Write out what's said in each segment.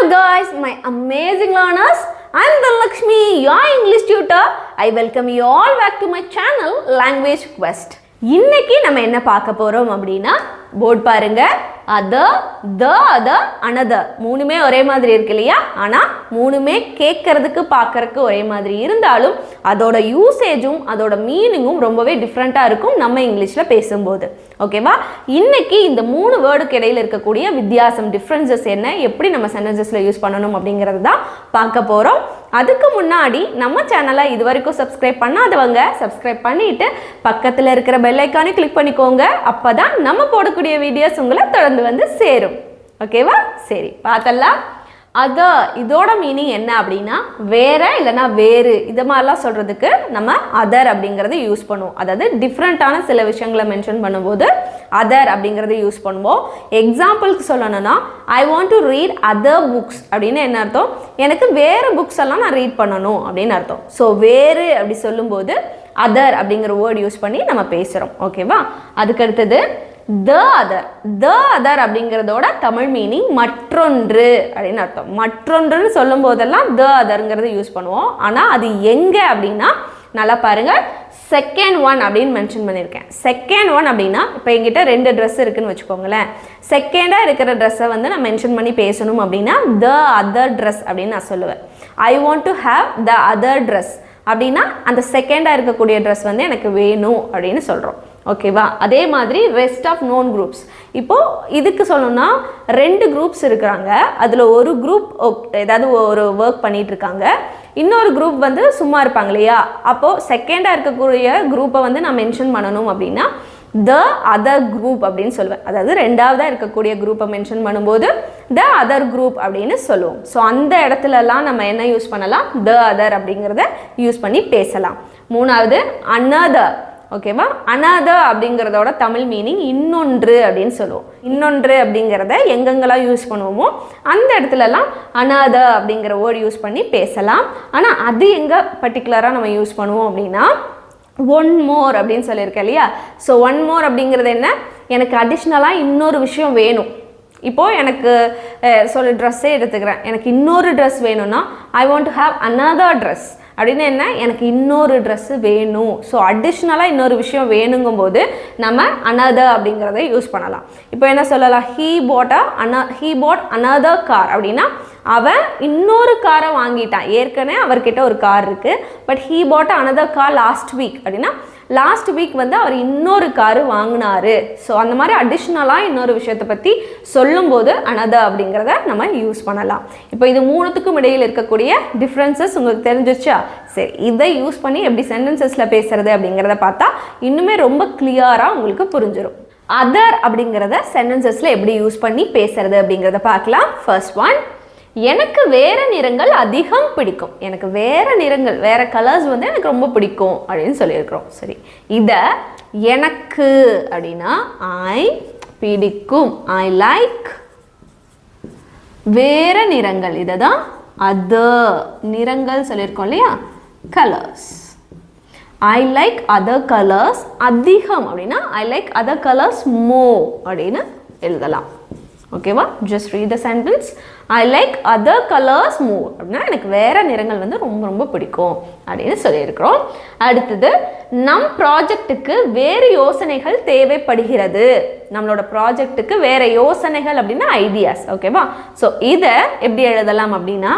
guys, my amazing learners. I am Lakshmi, your English tutor. I welcome you all back to my channel Language Quest. இன்னைக்கு நம்ம என்ன பார்க்க போறோம் அப்படினா board பாருங்க. other, the other, another மூணுமே ஒரே மாதிரி இருக்கு இல்லையா? ஆனா மூணுமே கேட்கிறதுக்கு பார்க்கறதுக்கு ஒரே மாதிரி இருந்தாலும் அதோட யூசேஜும் அதோட மீனிங்கும் ரொம்பவே டிஃபரண்டா இருக்கும் நம்ம இங்கிலீஷ்ல பேசும்போது. ஓகேவா? இன்னைக்கு இந்த மூணு வேர்டுக்கு இடையில இருக்கக்கூடிய வித்தியாசம் டிஃபரன்சஸ் என்ன, எப்படி நம்ம சென்டென்சஸ்ல யூஸ் பண்ணணும் அப்படிங்கறது தான் பார்க்க போறோம். அதுக்கு முன்னாடி நம்ம சேனலை இதுவரைக்கும் சப்ஸ்கிரைப் பண்ணாதவங்க சப்ஸ்கிரைப் பண்ணிட்டு பக்கத்துல இருக்கிற பெல் ஐகானை கிளிக் பண்ணிக்கோங்க. அப்பதான் நம்ம போடக்கூடிய வீடியோஸ் உங்களை தொடர்ந்து வந்து சேரும். ஓகேவா? சரி, பார்த்தலாம். இதோட மீனிங் என்ன அப்படின்னா வேற இல்லைனா வேறு, இது மாதிரிலாம் சொல்றதுக்கு நம்ம அதர் அப்படிங்கறத யூஸ் பண்ணுவோம். அதாவது டிஃப்ரெண்டான சில விஷயங்களை மென்ஷன் பண்ணும்போது அதர் அப்படிங்கறத யூஸ் பண்ணுவோம். எக்ஸாம்பிளுக்கு சொல்லணும்னா I want to read other books அப்படின்னு என்ன அர்த்தம்? எனக்கு வேறு புக்ஸ் எல்லாம் நான் ரீட் பண்ணணும் அப்படின்னு அர்த்தம். ஸோ வேறு அப்படி சொல்லும்போது அதர் அப்படிங்கிற வேர்ட் யூஸ் பண்ணி நம்ம பேசுகிறோம். ஓகேவா? அதுக்கடுத்தது the other அப்படிங்கிறதோட தமிழ் மீனிங் மற்றொன்று அப்படின்னு அர்த்தம். மற்றொன்றுன்னு சொல்லும் போதெல்லாம் the otherங்கிறத யூஸ் பண்ணுவோம். ஆனால் அது எங்கே அப்படின்னா நல்லா பாருங்க, செகண்ட் ஒன் அப்படின்னு மென்ஷன் பண்ணியிருக்கேன். செகண்ட் ஒன் அப்படின்னா இப்போ எங்கிட்ட 2 ட்ரெஸ் இருக்குன்னு வச்சுக்கோங்களேன். செகண்டாக இருக்கிற ட்ரெஸ்ஸை வந்து நான் மென்ஷன் பண்ணி பேசணும் அப்படின்னா the other dress அப்படின்னு நான் சொல்லுவேன். I want to have the other dress அப்படின்னா அந்த செகண்டாக இருக்கக்கூடிய ட்ரெஸ் வந்து எனக்கு வேணும் அப்படின்னு சொல்கிறோம். ஓகேவா? அதே மாதிரி ரெஸ்ட் ஆஃப் நோன் குரூப்ஸ். இப்போது இதுக்கு சொல்லணும்னா 2 குரூப்ஸ் இருக்கிறாங்க. அதில் ஒரு குரூப் ஏதாவது ஒரு ஒர்க் பண்ணிட்டு இருக்காங்க, இன்னொரு குரூப் வந்து சும்மா இருப்பாங்க இல்லையா? அப்போது செகண்டாக இருக்கக்கூடிய குரூப்பை வந்து நான் மென்ஷன் பண்ணணும் அப்படின்னா the other group அப்படின்னு சொல்லுவேன். அதாவது ரெண்டாவதாக இருக்கக்கூடிய குரூப்பை மென்ஷன் பண்ணும்போது the other group அப்படின்னு சொல்லுவோம். ஸோ அந்த இடத்துலலாம் நம்ம என்ன யூஸ் பண்ணலாம்? the other அப்படிங்கிறத யூஸ் பண்ணி பேசலாம். மூணாவது another. ஓகேவா? another அப்படிங்கிறதோட தமிழ் மீனிங் இன்னொன்று அப்படின்னு சொல்லுவோம். இன்னொன்று அப்படிங்கிறத எங்கெங்கெல்லாம் யூஸ் பண்ணுவோமோ அந்த இடத்துலலாம் another அப்படிங்கிற வேர்டு யூஸ் பண்ணி பேசலாம். ஆனால் அது எங்கே பர்டிகுலராக நம்ம யூஸ் பண்ணுவோம் அப்படின்னா ஒன் மோர் அப்படின்னு சொல்லியிருக்கேன் இல்லையா? ஸோ ஒன் மோர் அப்படிங்கிறது என்ன? எனக்கு அடிஷ்னலாக இன்னொரு விஷயம் வேணும். இப்போது எனக்கு ட்ரெஸ்ஸே எடுத்துக்கிறேன், எனக்கு இன்னொரு ட்ரெஸ் வேணும்னா I want to have another dress அப்படின்னு என்ன? எனக்கு இன்னொரு ட்ரெஸ்ஸு வேணும். ஸோ அடிஷ்னலாக இன்னொரு விஷயம் வேணுங்கும்போது நம்ம another அப்படிங்கிறத யூஸ் பண்ணலாம். இப்போ என்ன சொல்லலாம்? he bought another car அப்படின்னா அவன் இன்னொரு காரை வாங்கிட்டான். ஏற்கனவே அவர்கிட்ட ஒரு கார் இருக்குது, but he bought another car last week அப்படின்னா லாஸ்ட் வீக் வந்து அவர் இன்னொரு காரு வாங்கினாரு. ஸோ அந்த மாதிரி அடிஷ்னலாக இன்னொரு விஷயத்தை பற்றி சொல்லும்போது another அப்படிங்கிறத நம்ம யூஸ் பண்ணலாம். இப்போ இது மூணுத்துக்கும் இடையில் இருக்கக்கூடிய டிஃப்ரென்சஸ் உங்களுக்கு தெரிஞ்சிருச்சா? சரி, இதை யூஸ் பண்ணி எப்படி சென்டென்சஸில் பேசுறது அப்படிங்கிறத பார்த்தா இன்னுமே ரொம்ப கிளியராக உங்களுக்கு புரிஞ்சிடும். அதர் அப்படிங்கிறத சென்டென்சஸில் எப்படி யூஸ் பண்ணி பேசுறது அப்படிங்கிறத பார்க்கலாம். ஃபர்ஸ்ட் ஒன், எனக்கு வேற நிறங்கள் அதிகம் பிடிக்கும். எனக்கு வேற நிறங்கள், வேற கலர்ஸ் வந்து எனக்கு ரொம்ப பிடிக்கும் அப்படின்னு சொல்லியிருக்கிறோம். சரி, இதை எனக்கு அப்படின்னா ஐ பிடிக்கும், ஐ லைக் வேற நிறங்கள், இதை தான் அதர் நிறங்கள் சொல்லியிருக்கோம் இல்லையா? Colours. I like other colours அதிகம் அப்படின்னா I like other colours more அப்படின்னு எழுதலாம். ஓகேவா? Just read the sentence. I like other colours more அப்படின்னா எனக்கு வேற நிறங்கள் வந்து ரொம்ப ரொம்ப பிடிக்கும் அப்படின்னு சொல்லியிருக்கிறோம். அடுத்தது, நம் ப்ராஜெக்ட்டுக்கு வேறு யோசனைகள் தேவைப்படுகிறது. நம்மளோட ப்ராஜெக்ட்டுக்கு வேற யோசனைகள் அப்படின்னா ஐடியாஸ். ஓகேவா? ஸோ இதை எப்படி எழுதலாம் அப்படின்னா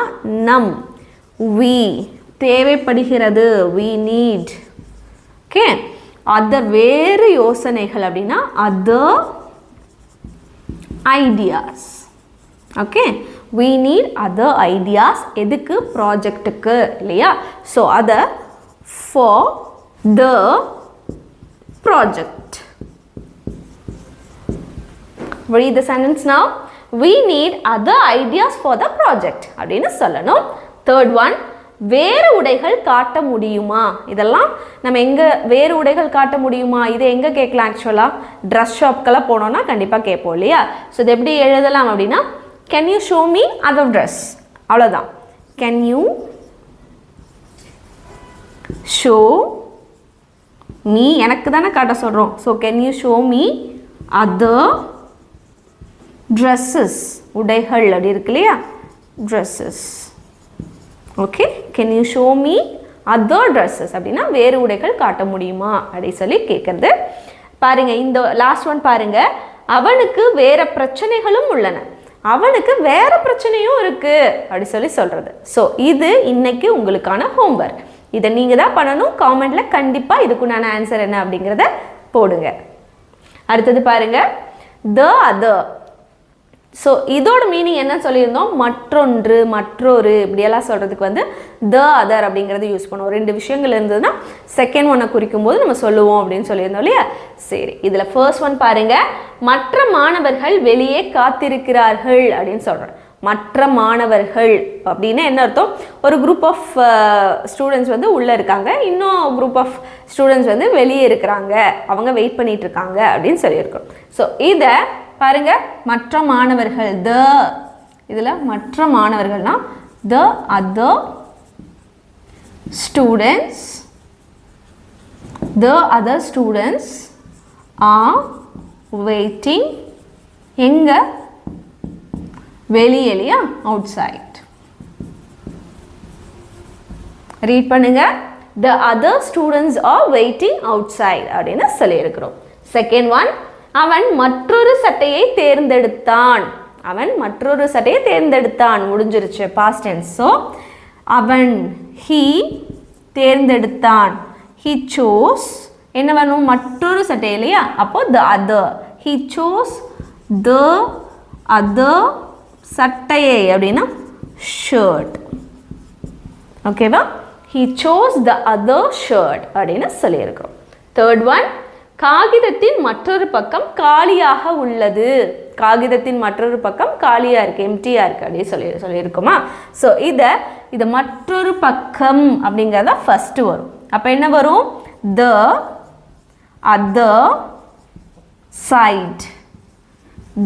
நம், we தேவைப்படுகிறது, we need. ஓகே? அதர் வேறு யோசனைகள் அப்படின்னா other ideas. Okay? we need other ideas. எதுக்கு? ப்ராஜெக்ட்டுக்கு இல்லையா? ஸோ அதை for the project. Read the sentence now. we need other ideas for the project அப்படின்னு சொல்லணும். தேர்ட் ஒன், வேறு உடைகள் காட்ட முடியுமா? இதெல்லாம் நம்ம எங்கே வேறு உடைகள் காட்ட முடியுமா? இதை எங்கே கேட்கலாம்? ஆக்சுவலாக ட்ரெஸ் ஷாப்க்கெல்லாம் போனோன்னா கண்டிப்பாக கேட்போம் இல்லையா? ஸோ இது எப்படி எழுதலாம் அப்படின்னா can you show me other dress, அவ்வளோதான். கேன் யூ ஷோ மீ, எனக்கு தானே காட்ட சொல்கிறோம். So can you show me other dresses, உடைகள் அப்படி இருக்கு இல்லையா? dresses. Okay, can you show me other dresses? அப்படின்னா வேறு உடைகள் காட்ட முடியுமா அப்படி சொல்லி கேட்குறது. பாருங்க, இந்த லாஸ்ட் ஒன் பாருங்க. அவனுக்கு வேற பிரச்சனைகளும் உள்ளன. அவனுக்கு வேற பிரச்சனையும் இருக்கு அப்படி சொல்லி சொல்றது. ஸோ இது இன்னைக்கு உங்களுக்கான ஹோம்ஒர்க். இதை நீங்க தான் பண்ணணும். காமெண்ட்ல கண்டிப்பா இதுக்குண்டான ஆன்சர் என்ன அப்படிங்கிறத போடுங்க. அடுத்தது பாருங்க, the other. ஸோ இதோட மீனிங் என்ன சொல்லியிருந்தோம்? மற்றொன்று, மற்றொரு இப்படியெல்லாம் சொல்கிறதுக்கு வந்து the other அப்படிங்கிறது யூஸ் பண்ணுவோம். ரெண்டு விஷயங்கள் இருந்ததுன்னா செகண்ட் ஒன்னை குறிக்கும் போது நம்ம சொல்லுவோம் அப்படின்னு சொல்லியிருந்தோம் இல்லையா? சரி, இதில் ஃபர்ஸ்ட் ஒன் பாருங்க, மற்ற மாணவர்கள் வெளியே காத்திருக்கிறார்கள் அப்படின்னு சொல்கிறேன். மற்ற மாணவர்கள் அப்படின்னா என்ன அர்த்தம்? ஒரு குரூப் ஆஃப் ஸ்டூடெண்ட்ஸ் வந்து உள்ளே இருக்காங்க, இன்னும் குரூப் ஆஃப் ஸ்டூடெண்ட்ஸ் வந்து வெளியே இருக்கிறாங்க, அவங்க வெயிட் பண்ணிட்டு இருக்காங்க அப்படின்னு சொல்லியிருக்கோம். ஸோ இதை பாருங்க, மற்ற மாணவர்கள் த, இதில் மற்ற மாணவர்கள்னா the other students, the other students are waiting. எங்க? வெளியிலையா? outside. ரீட் பண்ணுங்க. the other students are waiting outside அப்படின்னு சொல்லியிருக்கிறோம். செகண்ட் ஒன், அவன் மற்றொரு சட்டையை தேர்ந்தெடுத்தான். அவன் மற்றொரு சட்டையை தேர்ந்தெடுத்தான் முடிஞ்சிருச்சு, பாஸ்ட் டென்ஸ். ஸோ அவன், he தேர்ந்தெடுத்தான், he chose. என்ன வேணும்? மற்றொரு சட்டை இல்லையா? அப்போ the other, he chose the other சட்டையை அப்படின்னா ஷர்ட். ஓகேவா? he chose the other shirt அப்படின்னு சொல்லியிருக்கிறோம். தேர்ட் ஒன், காகிதத்தின் மற்றொரு பக்கம் காலியாக உள்ளது. காகிதத்தின் மற்றொரு பக்கம் காலியாக இருக்கு, எம்டியா இருக்கு அப்படின்னு சொல்லியிருக்குமா? ஸோ இதை மற்றொரு பக்கம் அப்படிங்கிறத ஃபர்ஸ்ட் வரும். அப்போ என்ன வரும்? the other side,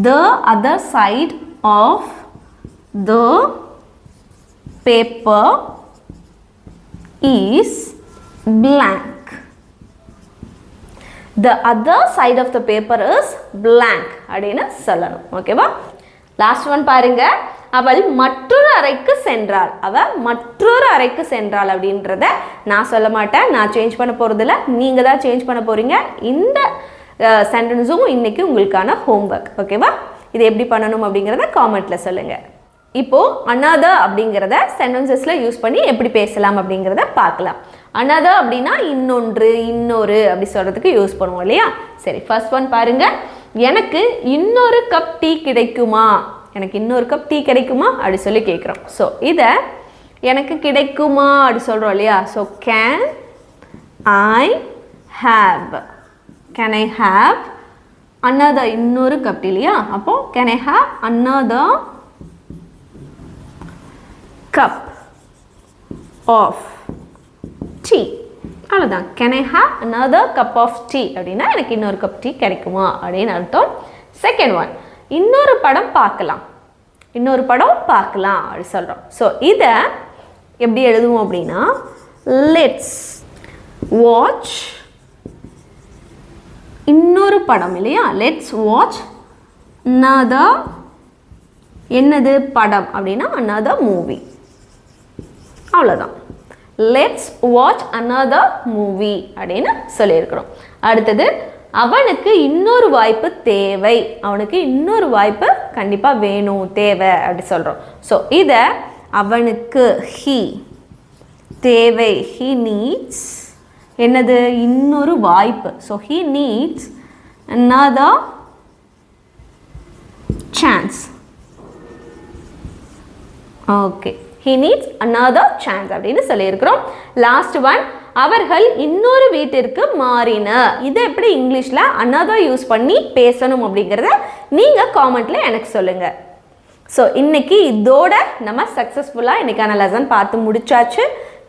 the other side of the paper is blank. The other side of the paper is blank அப்படின்னு சொல்லணும். ஓகேவா? லாஸ்ட் ஒன் பாருங்க, அவள் மற்றொரு அறைக்கு சென்றாள். அவள் மற்றொரு அறைக்கு சென்றாள் அப்படின்றத நான் சொல்ல மாட்டேன், நான் சேஞ்ச் பண்ண போகிறதில்ல, நீங்கள் தான் சேஞ்ச் பண்ண போகிறீங்க. இந்த சென்டென்ஸும் இன்னைக்கு உங்களுக்கான ஹோம்ஒர்க். ஓகேவா? இது எப்படி பண்ணணும் அப்படிங்கிறத காமெண்ட்டில் சொல்லுங்கள். இப்போது another அப்படிங்கிறத சென்டென்சஸில் யூஸ் பண்ணி எப்படி பேசலாம் அப்படிங்கிறத பார்க்கலாம். another அப்படின்னா இன்னொன்று, இன்னொரு அப்படி சொல்கிறதுக்கு யூஸ் பண்ணுவோம் இல்லையா? சரி, ஃபர்ஸ்ட் ஒன் பாருங்க, எனக்கு இன்னொரு கப் டீ கிடைக்குமா? எனக்கு இன்னொரு கப் டீ கிடைக்குமா அப்படி சொல்லி கேட்குறோம். ஸோ இதை எனக்கு கிடைக்குமா அப்படி சொல்கிறோம் இல்லையா? So can I have, can I have another இன்னொரு கப் டீ இல்லையா? அப்போது can I have another cup of tea. அவ்வளோதான். Can I have another cup of tea அப்படின்னா எனக்கு இன்னொரு கப் டீ கிடைக்குமா அப்படின்னு அர்த்தம். செகண்ட் ஒன், இன்னொரு படம் பார்க்கலாம், இன்னொரு படம் பார்க்கலாம் அப்படி சொல்கிறோம். ஸோ இதை எப்படி எழுதுவோம் அப்படின்னா, லெட்ஸ் வாட்ச், இன்னொரு படம் இல்லையா? லெட்ஸ் வாட்ச் another, என்னது படம் அப்படின்னா another மூவி. அவ்வளோதான். லெட்ஸ் வாட்ச் another மூவி அப்படின்னு சொல்லியிருக்கிறோம். அடுத்தது, அவனுக்கு இன்னொரு வாய்ப்பு தேவை. அவனுக்கு இன்னொரு வாய்ப்பு கண்டிப்பாக வேணும், தேவை அப்படி சொல்கிறோம். ஸோ இதை அவனுக்கு he, தேவை, he needs, என்னது இன்னொரு வாய்ப்பு. So he needs another chance. Okay, he needs another chance அப்படின்னு சொல்லியிருக்கிறோம். லாஸ்ட் ஒன், அவர்கள் இன்னொரு வீட்டிற்கு மாறினர். இதை எப்படி இங்கிலீஷில் another யூஸ் பண்ணி பேசணும் அப்படிங்கிறத நீங்கள் காமெண்ட்டில் எனக்கு சொல்லுங்கள். ஸோ இன்னைக்கு இதோட நம்ம சக்ஸஸ்ஃபுல்லாக இன்னைக்கான லெசன் பார்த்து முடிச்சாச்சு.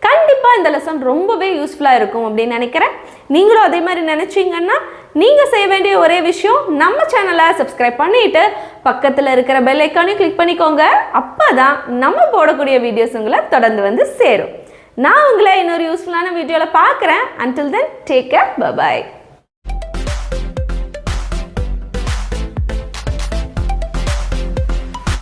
கண்டிப்பாக இந்த லெசன் ரொம்பவே யூஸ்ஃபுல்லாக இருக்கும் அப்படின்னு நினைக்கிறேன். நீங்களும் அதே மாதிரி நினச்சிங்கன்னா நீங்கள் செய்ய வேண்டிய ஒரே விஷயம், நம்ம சேனலை சப்ஸ்கிரைப் பண்ணிவிட்டு பக்கத்தில் இருக்கிற பெல் ஐக்கானையும் கிளிக் பண்ணிக்கோங்க. அப்போ தான் நம்ம போடக்கூடிய வீடியோஸ் உங்களை தொடர்ந்து வந்து சேரும். நான் உங்களை இன்னொரு யூஸ்ஃபுல்லான வீடியோவில் பார்க்குறேன். Until then, take care. Bye-bye.